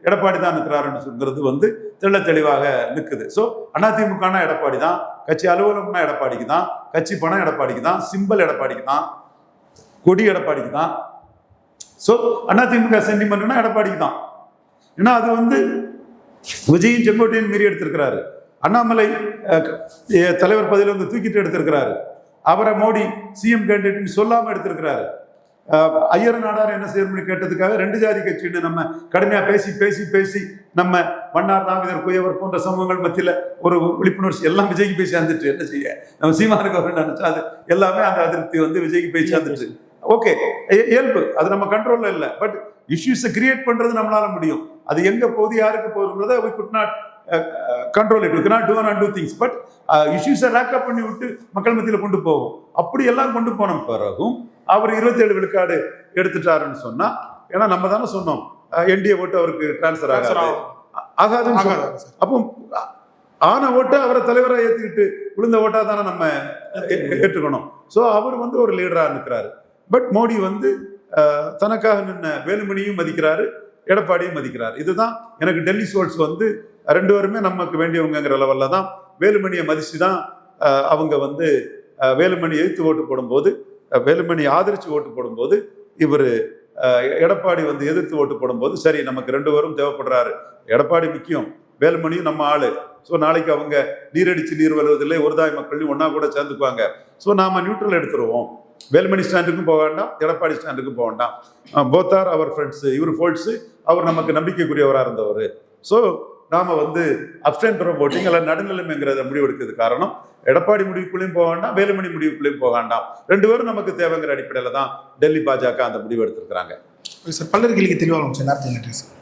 எடப்பாடி தான் நிற்கிறாருன்னு சொல்றது வந்து தெள்ள தெளிவாக நிற்குது. ஸோ அதிமுகனா எடப்பாடி தான், கட்சி அலுவலகம்னா எடப்பாடிக்கு தான், கட்சி பணம் எடப்பாடிக்கு தான், சிம்பல் எடப்பாடிக்கு தான், கொடி எடப்பாடிக்கு தான். ஸோ அதிமுக சென்டிமெண்ட்னா எடப்பாடிக்கு தான். ஏன்னா அது வந்து விஜயும் செங்கோட்டையன் மீறி எடுத்திருக்கிறாரு. அண்ணாமலை தலைவர் பதவியில் வந்து தூக்கிட்டு எடுத்திருக்கிறாரு. அவரை மோடி சிஎம் கேண்டிடேட் சொல்லாம எடுத்திருக்கிறாரு. ஐயர் நாடார் என்ன செய்யணும்னு கேட்டதுக்காக 2 ஜாதி கட்சின்னு நம்ம கடுமையா பேசி நம்ம மன்னார் நாவிதர் குயவர் போன்ற சமூகங்கள் மத்தியில ஒரு விழிப்புணர்ச்சி எல்லாம் விஜய்க்கு போய் சேர்ந்துட்டு என்ன செய்ய நம்ம சீமானுக்கு அவர் நினைச்சா அது எல்லாமே அந்த அதிருப்தி வந்து விஜய்க்கு போய் சேர்ந்துட்டு ஓகே இயல்பு, அது நம்ம கண்ட்ரோல்ல இல்லை. பட் இஷ்யூஸை கிரியேட் பண்றது நம்மளால முடியும். அது எங்க போகுது யாருக்கு போகுதுன்றதை we could not control it. We cannot do and undo things. But இஷ்யூஸை ரேக்கப் பண்ணி விட்டு மக்கள் மத்தியில் கொண்டு போகும். அப்படி எல்லாம் கொண்டு போன பிறகும் அவர் 27 விழுக்காடு எடுத்துட்டாருன்னு சொன்னா, ஏன்னா நம்ம தானே சொன்னோம் என்டிஏ ஓட்டு அவருக்கு டிரான்ஸ்ஃபர் ஆகாதுன்னு. அப்போ ஆன ஓட்டு அவரை தலைவராக ஏற்றுக்கிட்டு விழுந்த ஓட்டா தானே நம்ம ஏற்றுக்கணும். ஸோ அவர் வந்து ஒரு லீடராக இருக்கிறாரு. பட் மோடி வந்து தனக்காக நின்ன வேலுமணியும் மதிக்கிறாரு, எடப்பாடியும் மதிக்கிறார். இதுதான் எனக்கு டெல்லி சோல்ஸ் வந்து 2 பேருமே நமக்கு வேண்டியவங்கிற லெவலில் தான் வேலுமணியை மதிச்சு தான் அவங்க வந்து வேலுமணி எதிர்த்து ஓட்டு போடும்போது, வேலுமணி ஆதரிச்சு ஓட்டு போடும்போது, இவர் எடப்பாடி வந்து எதிர்த்து ஓட்டு போடும்போது சரி நமக்கு 2 பேரும் தேவைப்படுறாரு, எடப்பாடி முக்கியம், வேலுமணியும் நம்ம ஆளு. ஸோ நாளைக்கு அவங்க நீரடிச்சு நீர் வருவதில்லை, ஒருதாய் மக்களையும் ஒன்னா கூட சேர்ந்துக்குவாங்க. ஸோ நாம நியூட்ரல் எடுத்துருவோம். வேலுமணி ஸ்டாண்டுக்கும் போக வேண்டாம், எடப்பாடி ஸ்டாண்டுக்கும் போக வேண்டாம். Both are our friends. இவர் ஃபோல்ட்ஸு, அவர் நமக்கு நம்பிக்கைக்குரியவராக இருந்தவர். ஸோ நாம வந்து அப்ஸ்டைன் ஃப்ரம் வோட்டிங் அல்ல நடுநிலைமைங்கிறத முடிவெடுக்கிறது காரணம் எடப்பாடி முடிவுக்குள்ளேயும் போக வேண்டாம், வேலுமணி முடிவுக்குள்ளேயும் போக வேண்டாம். 2 பேரும் நமக்கு தேவைங்கிற அடிப்படையில் தான் டெல்லி பாஜக அந்த முடிவு எடுத்திருக்கிறாங்க. சார் பல்லர் கேள்விக்கு தெளிவாக சார்.